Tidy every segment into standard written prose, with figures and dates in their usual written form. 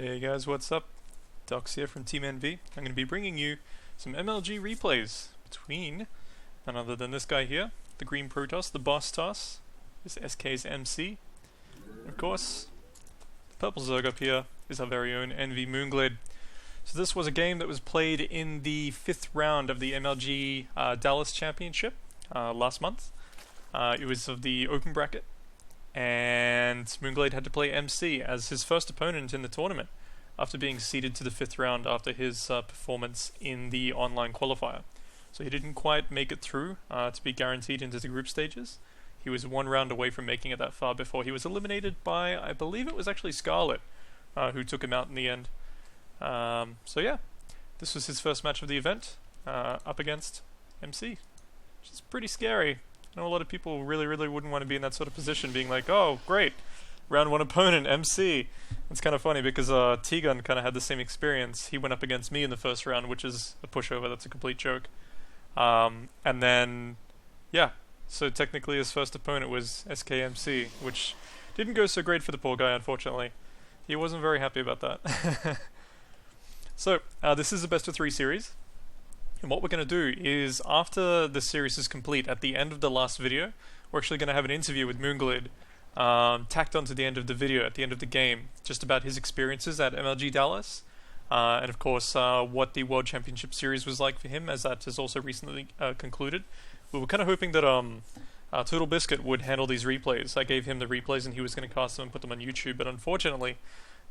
Hey guys, what's up? Docs here from Team Nv. I'm going to be bringing you some MLG replays between none other than this guy here, the green Protoss, the boss toss, this SK.MC. Of course, the purple Zerg up here is our very own Nv.mOOnGLaDe. So this was a game that was played in the 5th round of the MLG Dallas Championship last month. It was of the Open Bracket, and MOOnGLaDe had to play MC as his first opponent in the tournament after being seeded to the 5th round after his performance in the online qualifier. So he didn't quite make it through to be guaranteed into the group stages. He was one round away from making it that far before he was eliminated by, I believe it was actually Scarlet, who took him out in the end. So yeah, this was his first match of the event, up against MC, which is pretty scary. I know a lot of people really wouldn't want to be in that sort of position, being like, oh great, round 1 opponent, MC. It's kind of funny because T-Gun kind of had the same experience. He went up against me in the first round, which is a pushover, that's a complete joke. And then, yeah, so technically his first opponent was SK.MC, which didn't go so great for the poor guy, unfortunately. He wasn't very happy about that. So, this is a best of 3 series. And what we're going to do is, after the series is complete, at the end of the last video, we're actually going to have an interview with MOOnGLaDe, tacked onto the end of the video, at the end of the game, just about his experiences at MLG Dallas, and of course what the World Championship Series was like for him, as that has also recently concluded. We were kind of hoping that Total Biscuit would handle these replays. I gave him the replays and he was going to cast them and put them on YouTube, but unfortunately,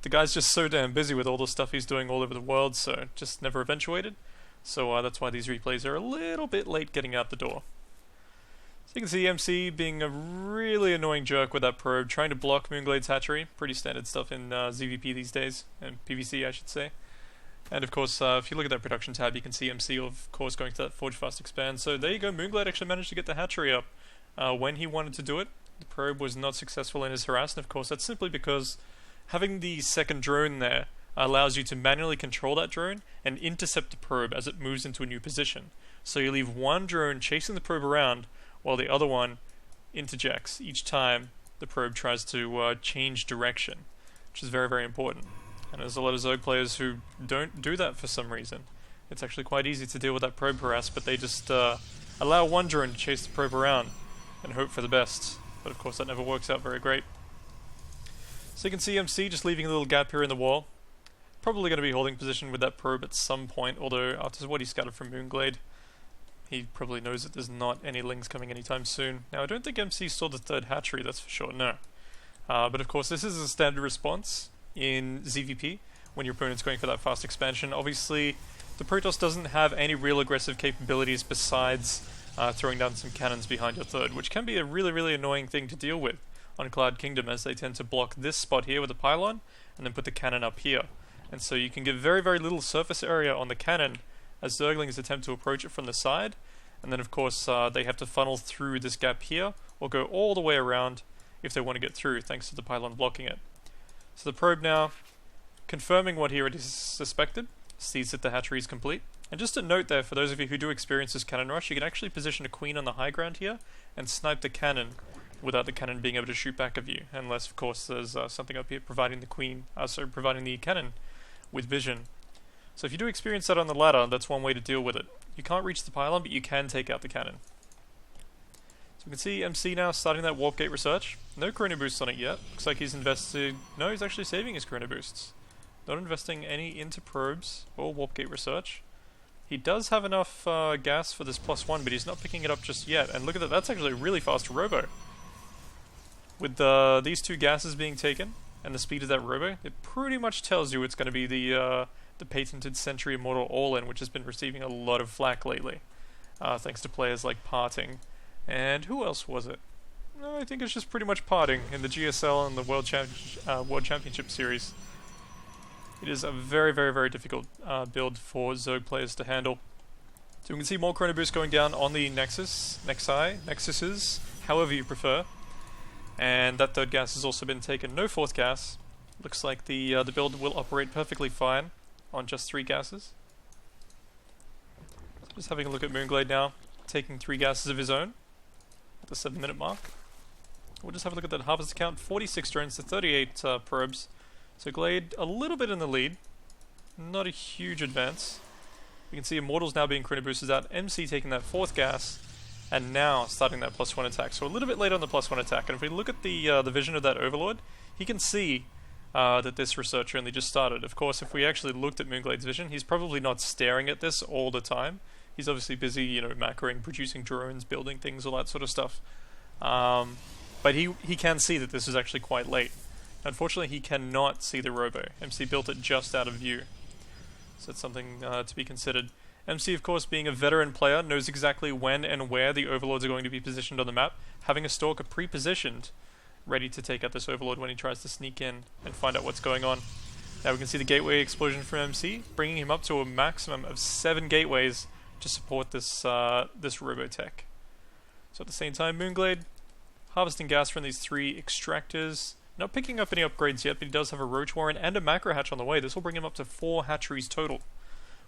the guy's just so damn busy with all the stuff he's doing all over the world, so it just never eventuated. So that's why these replays are a little bit late getting out the door. So you can see MC being a really annoying jerk with that probe, trying to block MOOnGLaDe's hatchery. Pretty standard stuff in ZVP these days, and PVC I should say. And of course, if you look at that production tab, you can see MC of course going to that Forge Fast Expand. So there you go, MOOnGLaDe actually managed to get the hatchery up when he wanted to do it. The probe was not successful in his harass, and of course that's simply because having the second drone there allows you to manually control that drone and intercept the probe as it moves into a new position. So you leave one drone chasing the probe around while the other one interjects each time the probe tries to change direction, which is very important. And there's a lot of Zerg players who don't do that for some reason. It's actually quite easy to deal with that probe harass, but they just allow one drone to chase the probe around and hope for the best. But of course that never works out very great. So you can see MC just leaving a little gap here in the wall. Probably going to be holding position with that probe at some point, although after what he scouted from MOOnGLaDe, he probably knows that there's not any lings coming anytime soon. Now I don't think MC saw the third hatchery, that's for sure, no. But of course this is a standard response in ZVP when your opponent's going for that fast expansion. Obviously the Protoss doesn't have any real aggressive capabilities besides throwing down some cannons behind your third, which can be a really annoying thing to deal with on Cloud Kingdom, as they tend to block this spot here with a pylon and then put the cannon up here. And so you can get very little surface area on the cannon as Zerglings attempt to approach it from the side, and then of course they have to funnel through this gap here or go all the way around if they want to get through, thanks to the pylon blocking it. So the probe now, confirming what he already suspected, sees that the hatchery is complete. And just a note there, for those of you who do experience this cannon rush, you can actually position a queen on the high ground here and snipe the cannon without the cannon being able to shoot back of you, unless of course there's something up here providing the cannon with vision. So if you do experience that on the ladder, that's one way to deal with it. You can't reach the pylon, but you can take out the cannon. So we can see MC now starting that warp gate research. No chrono boosts on it yet. Looks like he's invested... No, he's actually saving his chrono boosts. Not investing any into probes or warp gate research. He does have enough gas for this +1, but he's not picking it up just yet. And look at that, that's actually a really fast robo. With these 2 gases being taken and the speed of that robo, it pretty much tells you it's going to be the patented Century Immortal All-In, which has been receiving a lot of flack lately, thanks to players like Parting. And who else was it? I think it's just pretty much Parting in the GSL and the World Championship Series. It is a very difficult build for Zerg players to handle. So we can see more chrono boost going down on the Nexuses, however you prefer. And that third gas has also been taken. No fourth gas. Looks like the build will operate perfectly fine on just 3 gases. Just having a look at MOOnGLaDe now, taking 3 gases of his own at the 7-minute mark. We'll just have a look at that harvest count. 46 drones to 38 probes. So Glade a little bit in the lead, not a huge advance. We can see Immortals now being chrono boosted out, MC taking that 4th gas, and now starting that +1 attack. So a little bit late on the +1 attack, and if we look at the vision of that Overlord, he can see that this researcher only just started. Of course, if we actually looked at MOOnGLaDe's vision, he's probably not staring at this all the time. He's obviously busy, you know, macroing, producing drones, building things, all that sort of stuff. But he can see that this is actually quite late. Unfortunately, he cannot see the robo. MC built it just out of view. So that's something to be considered. MC, of course, being a veteran player, knows exactly when and where the Overlords are going to be positioned on the map, having a Stalker pre-positioned, ready to take out this Overlord when he tries to sneak in and find out what's going on. Now we can see the gateway explosion from MC, bringing him up to a maximum of 7 gateways to support this this Robotech. So at the same time, MOOnGLaDe harvesting gas from these 3 extractors, not picking up any upgrades yet, but he does have a Roach Warren and a Macro Hatch on the way. This will bring him up to 4 hatcheries total,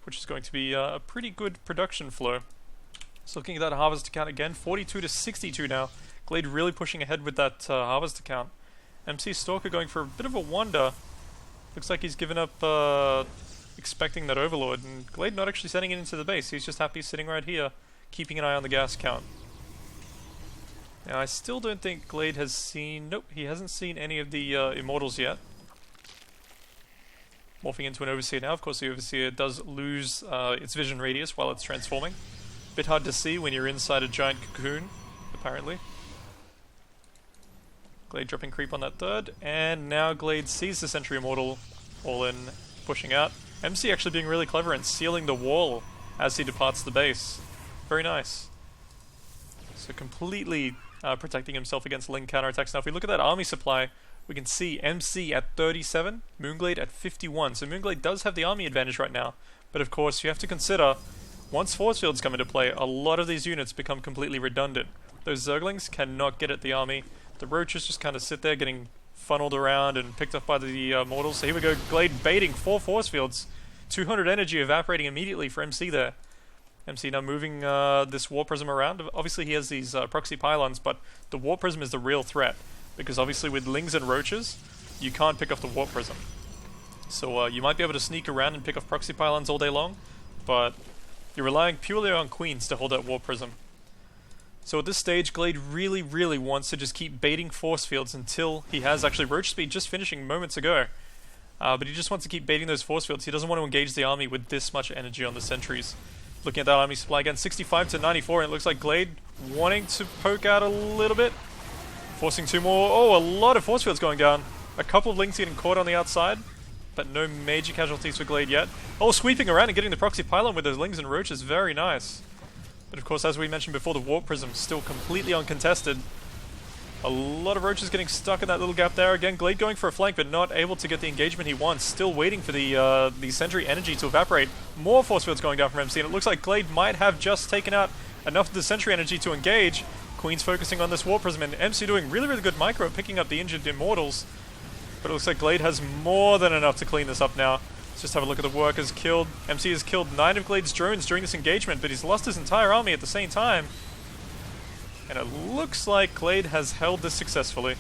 which is going to be a pretty good production flow. So looking at that harvest account again, 42 to 62 now. Glade really pushing ahead with that harvest account. MC Stalker going for a bit of a wander. Looks like he's given up expecting that Overlord, and Glade not actually sending it into the base. He's just happy sitting right here, keeping an eye on the gas count. Now I still don't think Glade has seen... Nope, he hasn't seen any of the Immortals yet. Morphing into an Overseer now. Of course the Overseer does lose its vision radius while it's transforming. Bit hard to see when you're inside a giant cocoon, apparently. Glade dropping creep on that 3rd, and now Glade sees the Sentry Immortal all in, pushing out. MC actually being really clever and sealing the wall as he departs the base. Very nice. So completely protecting himself against Ling counterattacks. Now if we look at that army supply, we can see MC at 37, MOOnGLaDe at 51. So MOOnGLaDe does have the army advantage right now, but of course you have to consider, once force fields come into play, a lot of these units become completely redundant. Those Zerglings cannot get at the army. The Roaches just kind of sit there getting funneled around and picked up by the Mortals. So here we go, Glade baiting 4 force fields. 200 energy evaporating immediately for MC there. MC now moving this War Prism around. Obviously he has these proxy pylons, but the War Prism is the real threat. Because obviously with Lings and Roaches, you can't pick off the War Prism. So you might be able to sneak around and pick off proxy pylons all day long, but you're relying purely on Queens to hold that War Prism. So at this stage, Glade really, really wants to just keep baiting force fields until he has actually Roach Speed just finishing moments ago. But he just wants to keep baiting those force fields. He doesn't want to engage the army with this much energy on the sentries. Looking at that army supply again, 65 to 94, and it looks like Glade wanting to poke out a little bit. Forcing 2 more. Oh, a lot of force fields going down. A couple of Lings getting caught on the outside, but no major casualties for Glade yet. Oh, sweeping around and getting the proxy pylon with those Lings and Roaches, very nice. But of course, as we mentioned before, the Warp Prism still completely uncontested. A lot of Roaches getting stuck in that little gap there. Again, Glade going for a flank, but not able to get the engagement he wants. Still waiting for the Sentry energy to evaporate. More force fields going down from MC, and it looks like Glade might have just taken out enough of the Sentry energy to engage. Queen's focusing on this Warp Prism, and MC doing really, really good micro, picking up the injured Immortals. But it looks like Glade has more than enough to clean this up now. Let's just have a look at the workers killed. MC has killed 9 of Glade's drones during this engagement, but he's lost his entire army at the same time. And it looks like Glade has held this successfully.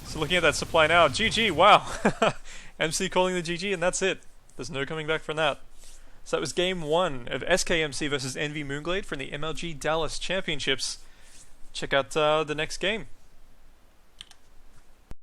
So looking at that supply now, GG, wow. MC calling the GG, and that's it. There's no coming back from that. So that was game 1 of SK.MC versus Nv.MOOnGLaDe from the MLG Dallas Championships. Check out the next game.